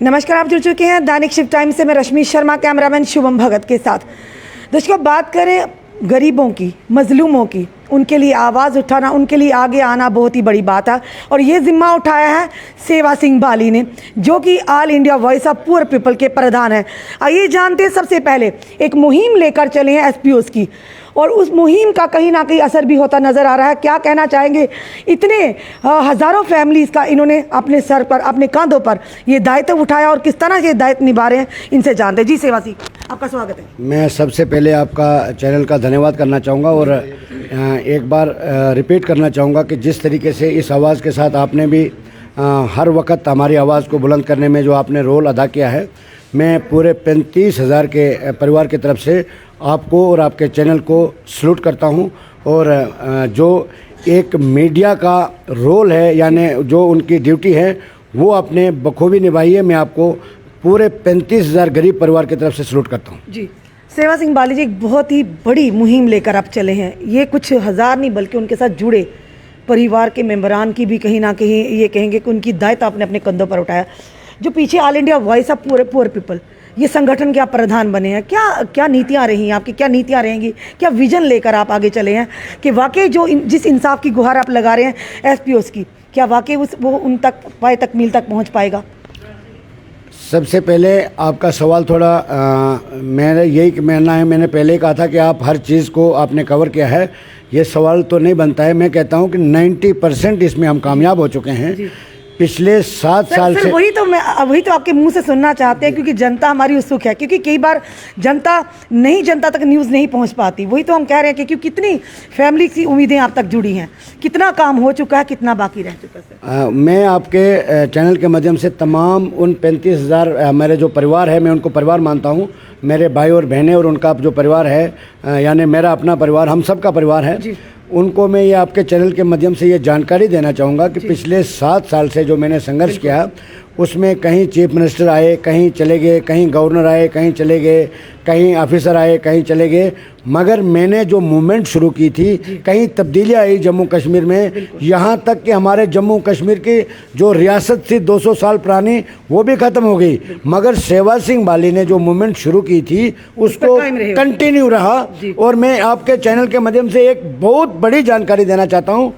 नमस्कार, आप जुड़ चुके हैं दैनिक शिव टाइम से। मैं रश्मि शर्मा, कैमरामैन शुभम भगत के साथ। दोस्तों, बात करें गरीबों की, मजलूमों की, उनके लिए आवाज़ उठाना, उनके लिए आगे आना बहुत ही बड़ी बात है। और ये जिम्मा उठाया है सेवा सिंह बाली ने, जो कि all India voice of poor people के प्रधान हैं। आइए जानते हैं, सबसे पहले एक मुहिम लेकर चले हैं एसपीओस की, और उस मुहिम का कहीं ना कहीं असर भी होता नज़र आ रहा है। क्या कहना चाहेंगे, इतने हज़ारों फैमिलीज़ का इन्होंने अपने सर पर, अपने कांधों पर ये दायित्व उठाया और किस तरह ये दायित्व निभा रहे हैं, इनसे जानते हैं। जी सेवा सिंह, आपका स्वागत है। मैं सबसे पहले आपका चैनल का धन्यवाद करना चाहूँगा और एक बार रिपीट करना चाहूँगा कि जिस तरीके से इस आवाज़ के साथ आपने भी हर वक्त हमारी आवाज़ को बुलंद करने में जो आपने रोल अदा किया है, मैं पूरे 35,000 के परिवार की तरफ से आपको और आपके चैनल को सल्यूट करता हूं। और जो एक मीडिया का रोल है, यानी जो उनकी ड्यूटी है, वो आपने बखूबी निभाई है। मैं आपको पूरे 35,000 गरीब परिवार की तरफ से सल्यूट करता हूं। जी सेवा सिंह बाली जी, एक बहुत ही बड़ी मुहिम लेकर आप चले हैं। ये कुछ हज़ार नहीं बल्कि उनके साथ जुड़े परिवार के मेंबरान की भी कहीं ना कहीं ये कहेंगे कि उनकी दायित्व आपने अपने कंधों पर उठाया। जो पीछे all India voice of poor people, ये संगठन के आप प्रधान बने हैं, क्या नीतियाँ रही हैं आपकी, क्या नीतियाँ रहेंगी, क्या विजन लेकर आप आगे चले हैं कि वाकई जो जिस इंसाफ की गुहार आप लगा रहे हैं एसपीओस की, क्या वाकई वो उन तक पाए तक मील तक पहुँच पाएगा? सबसे पहले आपका सवाल थोड़ा मेरा यही मानना है, मैंने पहले ही कहा था कि आप हर चीज़ को आपने कवर किया है, ये सवाल तो नहीं बनता है। मैं कहता हूँ कि 90% इसमें हम कामयाब हो चुके हैं पिछले 7 साल से। वही तो आपके मुंह से सुनना चाहते हैं, क्योंकि जनता हमारी उत्सुक है, क्योंकि कई बार जनता तक न्यूज़ नहीं पहुंच पाती। वही तो हम कह रहे हैं कि कितनी फैमिली की उम्मीदें आप तक जुड़ी हैं, कितना काम हो चुका है, कितना बाकी रह चुका है। मैं आपके चैनल के माध्यम से तमाम उन 35,000 मेरे जो परिवार है, मैं उनको परिवार मानता हूँ। मेरे भाई और बहनें और उनका जो परिवार है, यानी मेरा अपना परिवार, हम सब का परिवार है, उनको मैं ये आपके चैनल के माध्यम से ये जानकारी देना चाहूँगा कि पिछले 7 साल से जो मैंने संघर्ष किया, उसमें कहीं चीफ मिनिस्टर आए, कहीं चले गए, कहीं गवर्नर आए, कहीं चले गए, कहीं ऑफिसर आए, कहीं चले गए, मगर मैंने जो मूवमेंट शुरू की थी, कहीं तब्दीलियाँ आई जम्मू कश्मीर में। यहाँ तक कि हमारे जम्मू कश्मीर की जो रियासत थी 200 साल पुरानी, वो भी ख़त्म हो गई, मगर सेवा सिंह बाली ने जो मूवमेंट शुरू की थी उसको कंटिन्यू रहा। और मैं आपके चैनल के माध्यम से एक बहुत बड़ी जानकारी देना चाहता हूँ।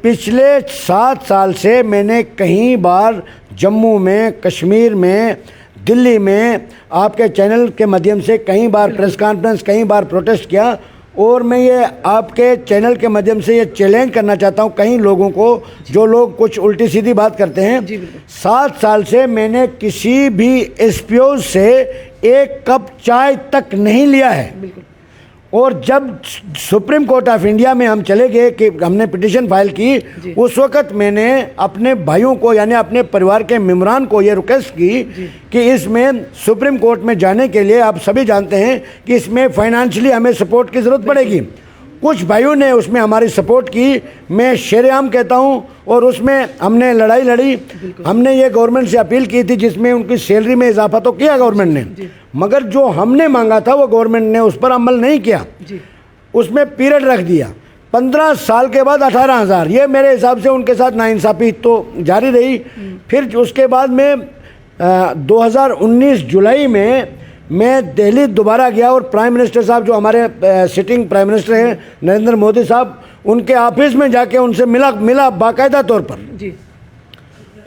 पिछले 7 साल से मैंने कई बार जम्मू में, कश्मीर में, दिल्ली में आपके चैनल के माध्यम से कई बार प्रेस कॉन्फ्रेंस, कई बार प्रोटेस्ट किया। और मैं ये आपके चैनल के माध्यम से ये चैलेंज करना चाहता हूँ कई लोगों को, जो लोग कुछ उल्टी सीधी बात करते हैं। 7 साल से मैंने किसी भी एसपीओ से एक कप चाय तक नहीं लिया है। और जब सुप्रीम कोर्ट ऑफ इंडिया में हम चले गए कि हमने पिटीशन फाइल की, उस वक्त मैंने अपने भाइयों को, यानी अपने परिवार के मेंबरान को ये रिक्वेस्ट की कि इसमें सुप्रीम कोर्ट में जाने के लिए, आप सभी जानते हैं कि इसमें फाइनेंशियली हमें सपोर्ट की ज़रूरत पड़ेगी। कुछ भाइयों ने उसमें हमारी सपोर्ट की, मैं शेरेआम कहता हूं, और उसमें हमने लड़ाई लड़ी। हमने ये गवर्नमेंट से अपील की थी, जिसमें उनकी सैलरी में इजाफा तो किया गवर्नमेंट ने, मगर जो हमने मांगा था वो गवर्नमेंट ने उस पर अमल नहीं किया। उसमें पीरियड रख दिया। 15 साल के बाद 18,000, ये मेरे हिसाब से उनके साथ नाइंसाफ़ी तो जारी रही। फिर उसके बाद में 2019 जुलाई में मैं दिल्ली दोबारा गया, और प्राइम मिनिस्टर साहब, जो हमारे सिटिंग प्राइम मिनिस्टर हैं नरेंद्र मोदी साहब, उनके ऑफिस में जाके उनसे मिला बाकायदा तौर पर।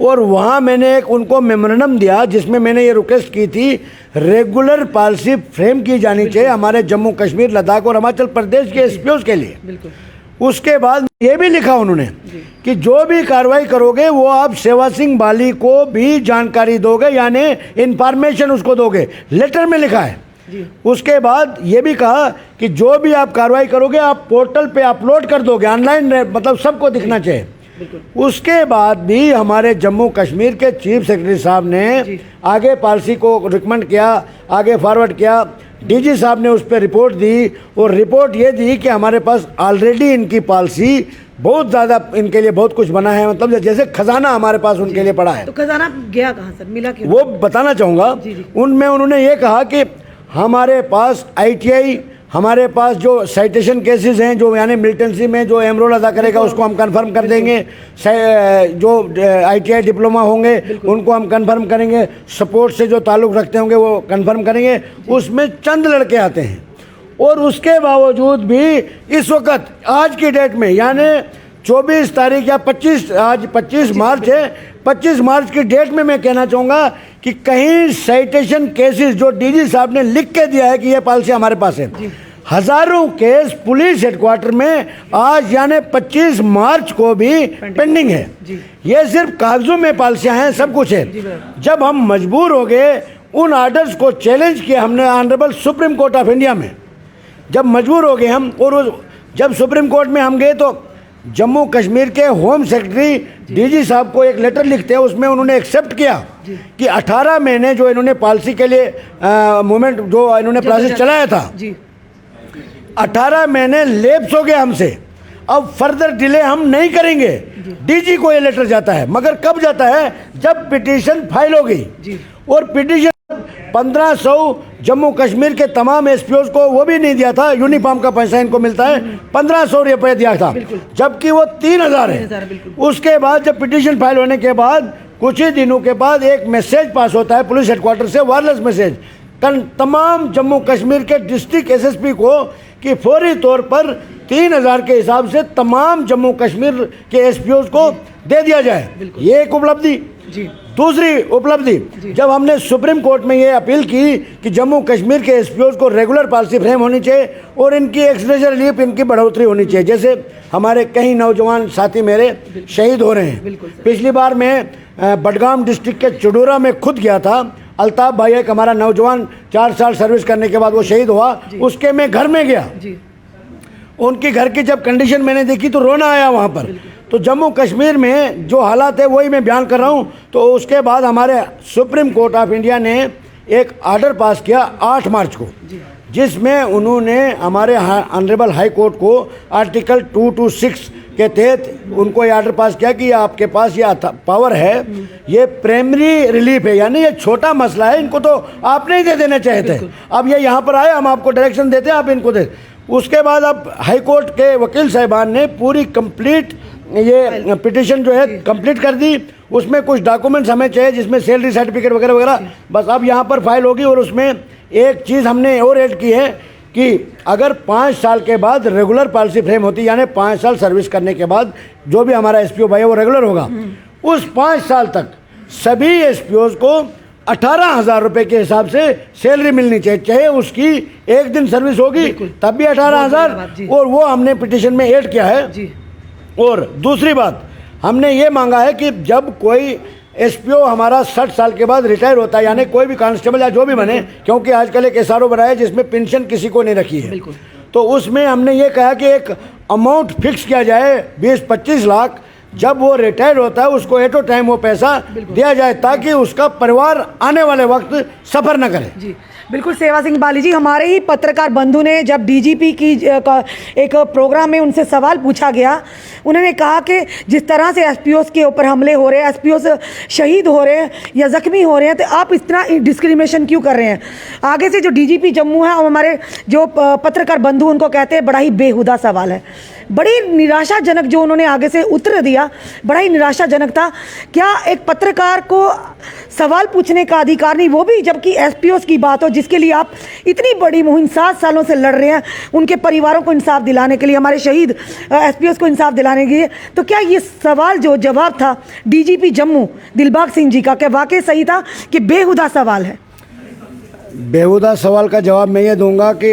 और वहाँ मैंने एक उनको मेमोरेंडम दिया, जिसमें मैंने ये रिक्वेस्ट की थी, रेगुलर पॉलिसी फ्रेम की जानी चाहिए हमारे जम्मू कश्मीर, लद्दाख और हिमाचल प्रदेश के एसपीओस के लिए। उसके बाद ये भी लिखा उन्होंने कि जो भी कार्रवाई करोगे वो आप सेवा सिंह बाली को भी जानकारी दोगे, यानी इंफॉर्मेशन उसको दोगे, लेटर में लिखा है। उसके बाद ये भी कहा कि जो भी आप कार्रवाई करोगे आप पोर्टल पे अपलोड कर दोगे, ऑनलाइन, मतलब सबको दिखना चाहिए। उसके बाद भी हमारे जम्मू कश्मीर के चीफ सेक्रेटरी साहब ने आगे पॉलिसी को रिकमेंड किया, आगे फॉरवर्ड किया। डीजी साहब ने उस पर रिपोर्ट दी, और रिपोर्ट ये दी कि हमारे पास ऑलरेडी इनकी पॉलिसी बहुत ज़्यादा, इनके लिए बहुत कुछ बना है, मतलब जैसे खजाना हमारे पास उनके लिए पड़ा है। तो खजाना गया कहाँ सर, मिला क्यों? वो बताना चाहूँगा। उनमें उन्होंने ये कहा कि हमारे पास ITI हमारे पास जो साइटेशन केसेस हैं, जो यानी मिलिटेंसी में जो एम रोल अदा करेगा उसको हम कंफर्म कर देंगे। जो ITI डिप्लोमा होंगे उनको हम कंफर्म करेंगे। सपोर्ट से जो ताल्लुक़ रखते होंगे वो कंफर्म करेंगे। उसमें चंद लड़के आते हैं और उसके बावजूद भी इस वक्त आज की डेट में यानी 24 तारीख या 25, आज 25 मार्च है, 25 मार्च की डेट में मैं कहना चाहूँगा कि कहीं साइटेशन केसेस जो DG साहब ने लिख के दिया है कि ये पॉलिसी हमारे पास है, हज़ारों केस पुलिस हेडक्वार्टर में आज यानी 25 मार्च को भी पेंडिंग है। ये सिर्फ कागजों में पॉलिसियाँ हैं, सब कुछ है। जब हम मजबूर हो गए, उन आर्डर्स को चैलेंज किया हमने honourable supreme court of India में। जब मजबूर हो गए हम और जब सुप्रीम कोर्ट में हम गए तो जम्मू कश्मीर के होम सेक्रेटरी DG साहब को एक लेटर लिखते हैं, उसमें उन्होंने एक्सेप्ट किया कि 18 महीने जो इन्होंने पॉलिसी के लिए मूवमेंट जो इन्होंने प्रोसेस चलाया था, 18 महीने लेप्स हो गए हमसे, अब फर्दर डिले हम नहीं करेंगे। DG को ये लेटर जाता है, मगर कब जाता है? जब पिटीशन फाइल हो गई। और पिटीशन 1500 जम्मू कश्मीर के तमाम SPOs को वो भी नहीं दिया था, यूनिफॉर्म का पैसा इनको मिलता है, 1500 रुपये दिया था, जबकि वो 3000 है। उसके बाद जब पिटीशन फाइल होने के बाद कुछ ही दिनों के बाद एक मैसेज पास होता है पुलिस हेडक्वार्टर से, वायरलेस मैसेज तमाम जम्मू कश्मीर के डिस्ट्रिक्ट SSP को कि फौरी तौर पर 3000 के हिसाब से तमाम जम्मू कश्मीर के SPOs को दे दिया जाए। ये एक उपलब्धि। दूसरी उपलब्धि, जब हमने सुप्रीम कोर्ट में ये अपील की कि जम्मू कश्मीर के SPOs को रेगुलर पॉलिसी फ्रेम होनी चाहिए और इनकी एक्सग्रेशियर रिलीफ इनकी बढ़ोतरी होनी चाहिए। जैसे हमारे कई नौजवान साथी मेरे शहीद हो रहे हैं। पिछली बार मैं बडगाम डिस्ट्रिक्ट के चडूरा में खुद गया था। अल्ताफ भाई एक हमारा नौजवान 4 साल सर्विस करने के बाद वो शहीद हुआ, उसके मैं घर में गया। उनकी घर की जब कंडीशन मैंने देखी तो रोना आया वहाँ पर। तो जम्मू कश्मीर में जो हालात है वही मैं बयान कर रहा हूँ। तो उसके बाद हमारे सुप्रीम कोर्ट ऑफ इंडिया ने एक ऑर्डर पास किया 8 मार्च को, जिसमें उन्होंने हमारे ऑनरेबल हाई कोर्ट को आर्टिकल 226 के तहत उनको ये ऑर्डर पास किया कि आपके पास ये पावर है, ये प्राइमरी रिलीफ है, यानी ये छोटा मसला है, इनको तो आपने ही दे देना चाहे थे। अब ये यहाँ पर आए, हम आपको डायरेक्शन देते हैं, आप इनको दे। उसके बाद अब हाई कोर्ट के वकील साहिबान ने पूरी कंप्लीट ये पिटीशन जो है कंप्लीट कर दी। उसमें कुछ डॉक्यूमेंट्स हमें चाहिए जिसमें सैलरी सर्टिफिकेट वगैरह वगैरह, बस अब यहाँ पर फाइल होगी। और उसमें एक चीज़ हमने और ऐड की है कि अगर 5 साल के बाद रेगुलर पॉलिसी फ्रेम होती, यानी 5 साल सर्विस करने के बाद जो भी हमारा SPO भाई है वो रेगुलर होगा, उस 5 साल तक सभी SPOs को 18,000 रुपये के हिसाब से सैलरी मिलनी चाहिए, चाहे उसकी 1 दिन सर्विस होगी तब भी 18,000। और वो हमने पिटीशन में ऐड किया है। और दूसरी बात हमने ये मांगा है कि जब कोई SPO हमारा 60 साल के बाद रिटायर होता है, यानी कोई भी कांस्टेबल या जो भी बने, क्योंकि आजकल एक SRO बनाया है जिसमें पेंशन किसी को नहीं रखी है, तो उसमें हमने ये कहा कि एक अमाउंट फिक्स किया जाए 20-25 लाख, जब वो रिटायर होता है उसको एट अ टाइम वो पैसा दिया जाए ताकि उसका परिवार आने वाले वक्त सफ़र न करे। जी बिल्कुल। सेवा सिंह बाली जी, हमारे ही पत्रकार बंधु ने जब DGP की एक प्रोग्राम में उनसे सवाल पूछा गया, उन्होंने कहा कि जिस तरह से SPOs के ऊपर हमले हो रहे हैं, SPOs शहीद हो रहे हैं या ज़ख्मी हो रहे हैं, तो आप इस तरह डिस्क्रिमिनेशन क्यों कर रहे हैं? आगे से जो DGP जम्मू है और हमारे जो पत्रकार बंधु उनको कहते हैं, बड़ा ही बेहुदा सवाल है, बड़ी निराशाजनक जो उन्होंने आगे से उत्तर दिया, बड़ा ही निराशाजनक था। क्या एक पत्रकार को सवाल पूछने का अधिकार नहीं, वो भी जबकि SPOs की बात हो जिसके लिए आप इतनी बड़ी मुहिम 7 सालों से लड़ रहे हैं, उनके परिवारों को इंसाफ दिलाने के लिए, हमारे शहीद SPOs को इंसाफ दिलाने के लिए, तो क्या ये सवाल जो जवाब था DGP जम्मू दिलबाग सिंह जी का, क्या वाकई सही था कि बेहुदा सवाल है? बेहुदा सवाल का जवाब मैं ये दूंगा कि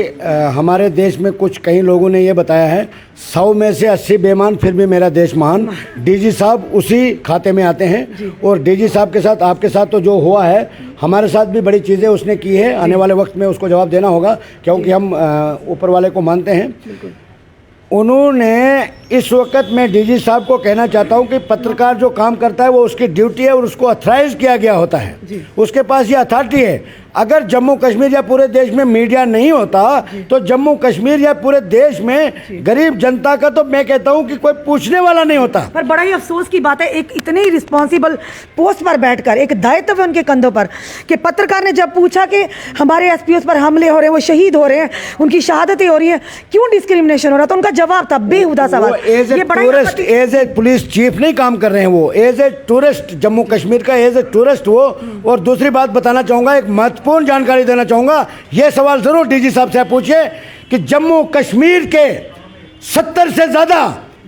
हमारे देश में कुछ कई लोगों ने ये बताया है 100 में से 80 बेईमान फिर भी मेरा देश महान। DG साहब उसी खाते में आते हैं। और DG साहब के साथ आपके साथ तो जो हुआ है, हमारे साथ भी बड़ी चीज़ें उसने की है। आने वाले वक्त में उसको जवाब देना होगा, क्योंकि हम ऊपर वाले को मानते हैं। उन्होंने इस वक्त मैं डीजी साहब को कहना चाहता हूं कि पत्रकार जो काम करता है वो उसकी ड्यूटी है और उसको ऑथराइज किया गया होता है, उसके पास ये अथॉरिटी है। अगर जम्मू कश्मीर या पूरे देश में मीडिया नहीं होता तो जम्मू कश्मीर या पूरे देश में गरीब जनता का तो मैं कहता हूं कि कोई पूछने वाला नहीं होता। पर बड़ा ही अफसोस की बात है, एक इतने ही रिस्पॉन्सिबल पोस्ट पर बैठकर एक दायित्व है उनके कंधों पर कि पत्रकार ने जब पूछा कि हमारे एसपीओ पर हमले हो रहे हैं, वो शहीद हो रहे हैं, उनकी शहादतें हो रही हैं, क्यों डिस्क्रिमिनेशन हो रहा, तो उनका जवाब था बेहुदा सवाल। एज ए पुलिस चीफ नहीं काम कर रहे हैं, वो as a tourist Jammu Kashmir का एज ए टूरिस्ट वो। और दूसरी बात बताना चाहूँगा, एक महत्वपूर्ण जानकारी देना चाहूँगा, ये सवाल ज़रूर डीजी साहब से पूछिए कि जम्मू कश्मीर के 70 से ज़्यादा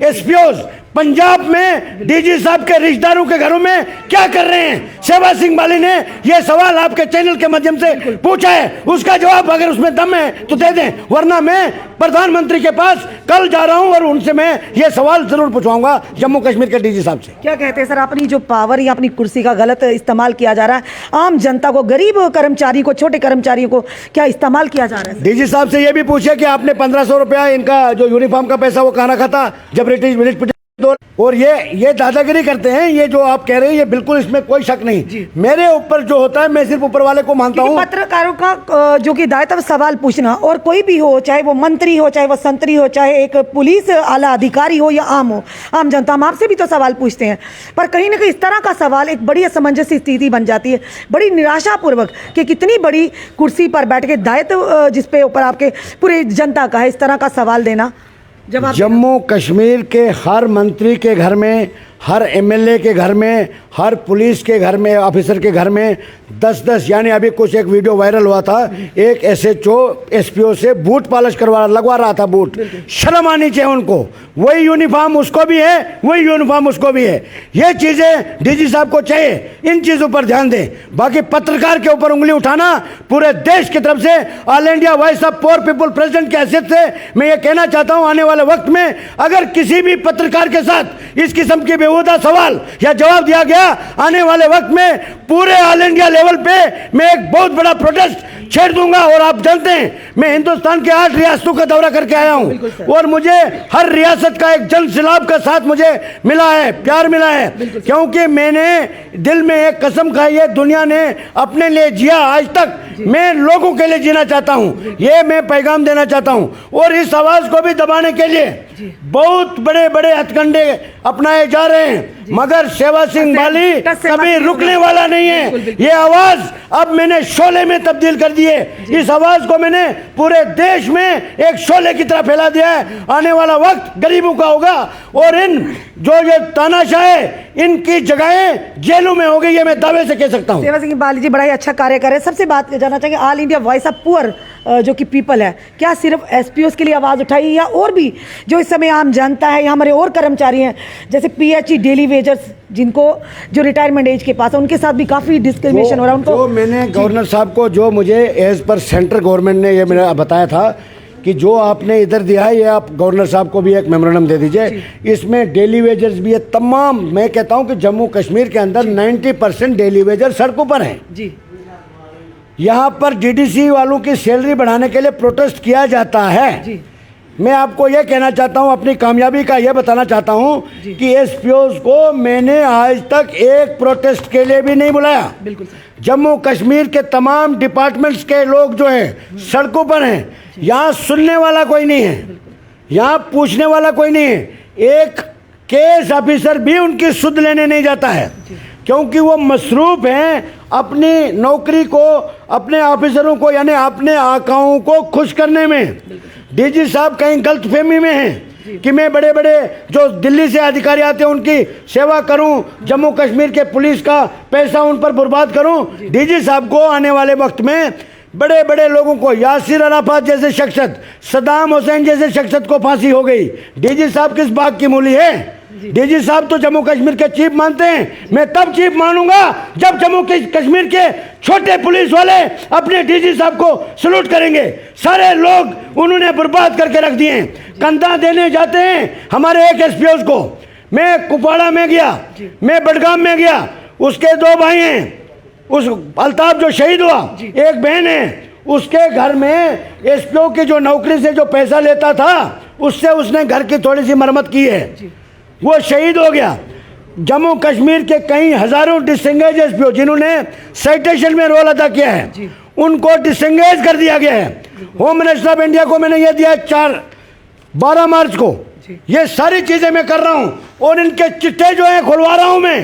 एसपीओज पंजाब में डीजी साहब के रिश्तेदारों के घरों में क्या कर रहे हैं। सेवा सिंह बाली ने यह सवाल आपके चैनल के माध्यम से पूछा है, उसका जवाब अगर उसमें दम है तो दे दें, वरना मैं प्रधानमंत्री के पास कल जा रहा हूं और उनसे मैं ये सवाल जरूर पूछवाऊंगा जम्मू कश्मीर के डीजी साहब से। क्या कहते हैं सर, अपनी जो पावर या अपनी कुर्सी का गलत इस्तेमाल किया जा रहा है, आम जनता को, गरीब कर्मचारी को, छोटे कर्मचारियों को क्या इस्तेमाल किया जा रहा है? डीजी साहब से ये भी पूछे कि आपने 1500 रुपया इनका जो यूनिफॉर्म का पैसा वो कहाँ रखा था जब ब्रिटिश और ये दादागिरी करते हैं। ये जो आप कह रहे हैं ये बिल्कुल, इसमें कोई शक नहीं। मेरे ऊपर जो होता है मैं सिर्फ ऊपर वाले को मानता हूँ। पत्रकारों का जो कि दायित्व सवाल पूछना, और कोई भी हो, चाहे वो मंत्री हो, चाहे वो संतरी हो, चाहे एक पुलिस आला अधिकारी हो या आम जनता, हम आपसे भी तो सवाल पूछते हैं, पर कहीं ना कहीं इस तरह का सवाल एक बड़ी असमंजस स्थिति बन जाती है, बड़ी निराशापूर्वक कि कितनी बड़ी कुर्सी पर बैठ के दायित्व जिसपे ऊपर आपके पूरे जनता का है, इस तरह का सवाल देना। जम्मू कश्मीर के हर मंत्री के घर में, हर एमएलए के घर में, हर पुलिस के घर में, ऑफिसर के घर में 10-10, यानी अभी कुछ एक वीडियो वायरल हुआ था, एक एसएचओ एसपीओ से बूट पॉलिश लगवा रहा था बूट। शर्म आनी चाहिए उनको। वही यूनिफॉर्म उसको भी है, वही यूनिफॉर्म उसको भी है। ये चीज़ें डीजी साहब को चाहिए, इन चीज़ों पर ध्यान दें। बाकी पत्रकार के ऊपर उंगली उठाना, पूरे देश की तरफ से all India voice of poor people president की हैसियत से मैं ये कहना चाहता हूँ, आने वाले वक्त में अगर किसी भी पत्रकार के साथ इस किस्म के बेहुदा सवाल या जवाब दिया गया, आने वाले वक्त में पूरे ऑल इंडिया लेवल पे मैं एक बहुत बड़ा प्रोटेस्ट छेड़ दूंगा। और आप जानते हैं मैं हिंदुस्तान के 8 रियासतों का दौरा करके आया हूं और मुझे हर रियासत का एक जन सैलाब का साथ मुझे मिला है, प्यार मिला है, क्योंकि मैंने दिल में एक कसम खाई है, दुनिया ने अपने लिए जिया, आज तक मैं लोगों के लिए जीना चाहता हूं। ये मैं पैगाम देना चाहता हूं। और इस आवाज को भी दबाने के लिए बहुत बड़े बड़े हथकंडे अपनाए जा रहे हैं, मगर सेवा सिंह बाली कभी रुकने वाला नहीं है। ये आवाज अब मैंने शोले में तब्दील कर दी है। इस आवाज को मैंने पूरे देश में एक शोले की तरह फैला दिया है। आने वाला वक्त गरीबों का होगा और इन जो ये तानाशाह है इनकी जगहें जेलों में होगी, ये मैं दावे से कह सकता हूँ। सेवा सिंह बाली जी बड़ा ही अच्छा कार्य कर रहे हैं। सबसे बात जानना चाहेंगे, all India voice of poor जो कि पीपल है, क्या सिर्फ एसपीओ के लिए आवाज़ उठाई या और भी जो इस समय आम जनता है या हमारे और कर्मचारी हैं जैसे पीएचई डेली वेजर्स जिनको जो रिटायरमेंट एज के पास है उनके साथ भी काफ़ी डिस्क्रिमिनेशन हो रहा है उनको? तो मैंने गवर्नर साहब को जो मुझे एज पर सेंट्रल गवर्नमेंट ने ये मैंने बताया था कि जो आपने इधर दिया है ये आप गवर्नर साहब को भी एक मेमोरेंडम दे दीजिए। इसमें डेली वेजर्स भी है तमाम। मैं कहता हूँ कि जम्मू कश्मीर के अंदर 90% डेली वेजर सड़कों पर हैं जी। यहाँ पर डीडीसी वालों की सैलरी बढ़ाने के लिए प्रोटेस्ट किया जाता है जी। मैं आपको यह कहना चाहता हूं, अपनी कामयाबी का यह बताना चाहता हूं कि एसपीओज को मैंने आज तक एक प्रोटेस्ट के लिए भी नहीं बुलाया। बिल्कुल। जम्मू कश्मीर के तमाम डिपार्टमेंट्स के लोग जो हैं सड़कों पर हैं। यहाँ सुनने वाला कोई नहीं है, यहाँ पूछने वाला कोई नहीं है। एक केस ऑफिसर भी उनकी सुध लेने नहीं जाता है, क्योंकि वो मसरूफ हैं अपनी नौकरी को, अपने ऑफिसरों को यानी अपने आकाओं को खुश करने में। डीजी साहब कहीं गलतफहमी में हैं कि मैं बड़े बड़े जो दिल्ली से अधिकारी आते हैं उनकी सेवा करूं, जम्मू कश्मीर के पुलिस का पैसा उन पर बर्बाद करूं। डीजी साहब को आने वाले वक्त में बड़े बड़े लोगों को, यासिर अराफात जैसे शख्सियत, सद्दाम हुसैन जैसे शख्सियत को फांसी हो गई। डीजी साहब किस बात की मूली है? डीजी साहब तो जम्मू कश्मीर के चीफ मानते हैं। मैं तब चीफ मानूंगा जब जम्मू कश्मीर के छोटे पुलिस वाले अपने डीजी साहब को सलूट करेंगे। सारे लोग उन्होंने बर्बाद करके रख दिए हैं। कंधा देने जाते हैं हमारे एक एसपीओ को। मैं कुपवाड़ा में गया, मैं बडगाम में गया, उसके 2 भाई हैं, उस अल्ताफ जो शहीद हुआ, एक बहन है, उसके घर में एसपीओ की जो नौकरी से जो पैसा लेता था उससे उसने घर की थोड़ी सी मरम्मत की है, वो शहीद हो गया। जम्मू कश्मीर के कई हज़ारों डिस्टिंग्विश्ड एसपीओ जिन्होंने साइटेशन में रोल अदा किया है, उनको डिस्टिंग्विश कर दिया गया है। होम मिनिस्टर ऑफ इंडिया को मैंने ये दिया 12 मार्च को। ये सारी चीज़ें मैं कर रहा हूँ और इनके चिट्ठे जो हैं खुलवा रहा हूँ मैं।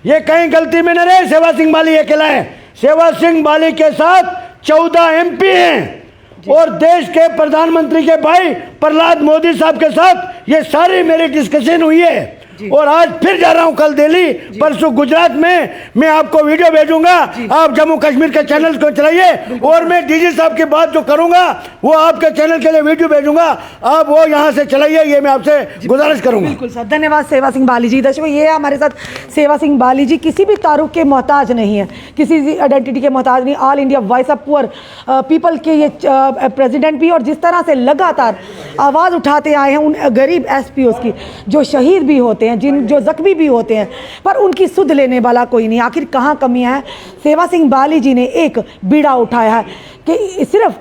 ये कहीं गलती में न रहे, सेवा सिंह बाली अकेला है। सेवा सिंह बाली के साथ 14 MP हैं और देश के प्रधानमंत्री के भाई प्रहलाद मोदी साहब के साथ ये सारी मेरी डिस्कशन हुई है। और आज फिर जा रहा हूं, कल दिल्ली, परसों गुजरात में। मैं आपको वीडियो भेजूंगा, आप जम्मू कश्मीर के चैनल को चलाइए और मैं डीजी साहब की बात जो करूंगा वो आपके चैनल के लिए वीडियो भेजूंगा, आप वो यहां से चलाइए, ये मैं आपसे गुजारिश करूंगा। बिल्कुल सर, धन्यवाद सेवा सिंह बाली जी। दर्शकों, ये हमारे साथ सेवा सिंह बाली जी किसी भी तारुफ के मोहताज नहीं है, किसी भी आइडेंटिटी के मोहताज नहीं, all India voice of poor people के ये प्रेसिडेंट भी, और जिस तरह से लगातार आवाज़ उठाते आए हैं उन गरीब एसपीओस की जो शहीद भी होते हैं, जो जख्मी भी होते हैं, पर उनकी सुध लेने वाला कोई नहीं। आखिर कहाँ कमियां हैं? सेवा सिंह बाली जी ने एक बीड़ा उठाया है कि सिर्फ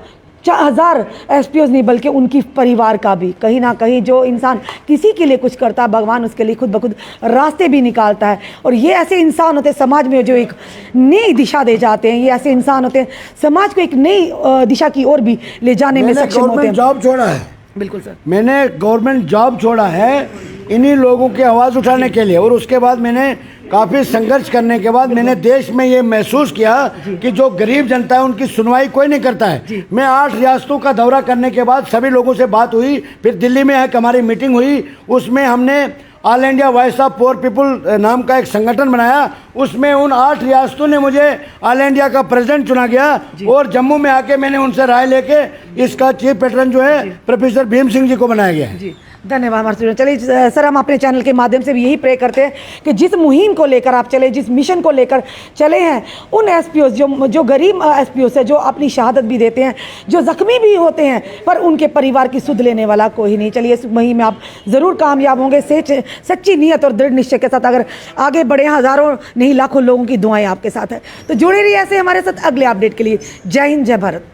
4000 एसपीओस नहीं बल्कि उनकी परिवार का भी, कहीं ना कहीं जो इंसान किसी के लिए कुछ करता है, भगवान उसके लिए खुद ब खुद रास्ते भी निकालता है। और ये ऐसे इंसान होते हैं समाज में जो एक नई दिशा दे जाते हैं, ये ऐसे इंसान होते हैं समाज को एक नई दिशा की ओर भी ले जाने में सक्षम होते हैं। जॉब छोड़ा है, बिल्कुल सर, मैंने गवर्नमेंट जॉब छोड़ा है इन्हीं लोगों की आवाज़ उठाने के लिए। और उसके बाद मैंने काफ़ी संघर्ष करने के बाद मैंने देश में ये महसूस किया कि जो गरीब जनता है उनकी सुनवाई कोई नहीं करता है। मैं 8 रियासतों का दौरा करने के बाद सभी लोगों से बात हुई, फिर दिल्ली में एक हमारी मीटिंग हुई, उसमें हमने all India voice of poor people नाम का एक संगठन बनाया। उसमें उन 8 रियासतों ने मुझे ऑल इंडिया का प्रेसिडेंट चुना गया और जम्मू में आके मैंने उनसे राय लेके इसका चीफ पैटर्न जो है प्रोफेसर भीम सिंह जी को बनाया गया है। जी धन्यवाद हमारे स्टूडेंट। चलिए सर, हम अपने चैनल के माध्यम से भी यही प्रे करते हैं कि जिस मुहिम को लेकर आप चले, जिस मिशन को लेकर चले हैं, उन एसपीओ जो गरीब एसपीओ से जो अपनी शहादत भी देते हैं, जो जख्मी भी होते हैं, पर उनके परिवार की सुध लेने वाला कोई नहीं। चलिए इस मुहिम में आप ज़रूर कामयाब होंगे। सच्ची नीयत और दृढ़ निश्चय के साथ अगर आगे बढ़े, हज़ारों नहीं लाखों लोगों की दुआएं आपके साथ है। तो जुड़े रहिए ऐसे हमारे साथ अगले अपडेट के लिए। जय हिंद, जय भारत।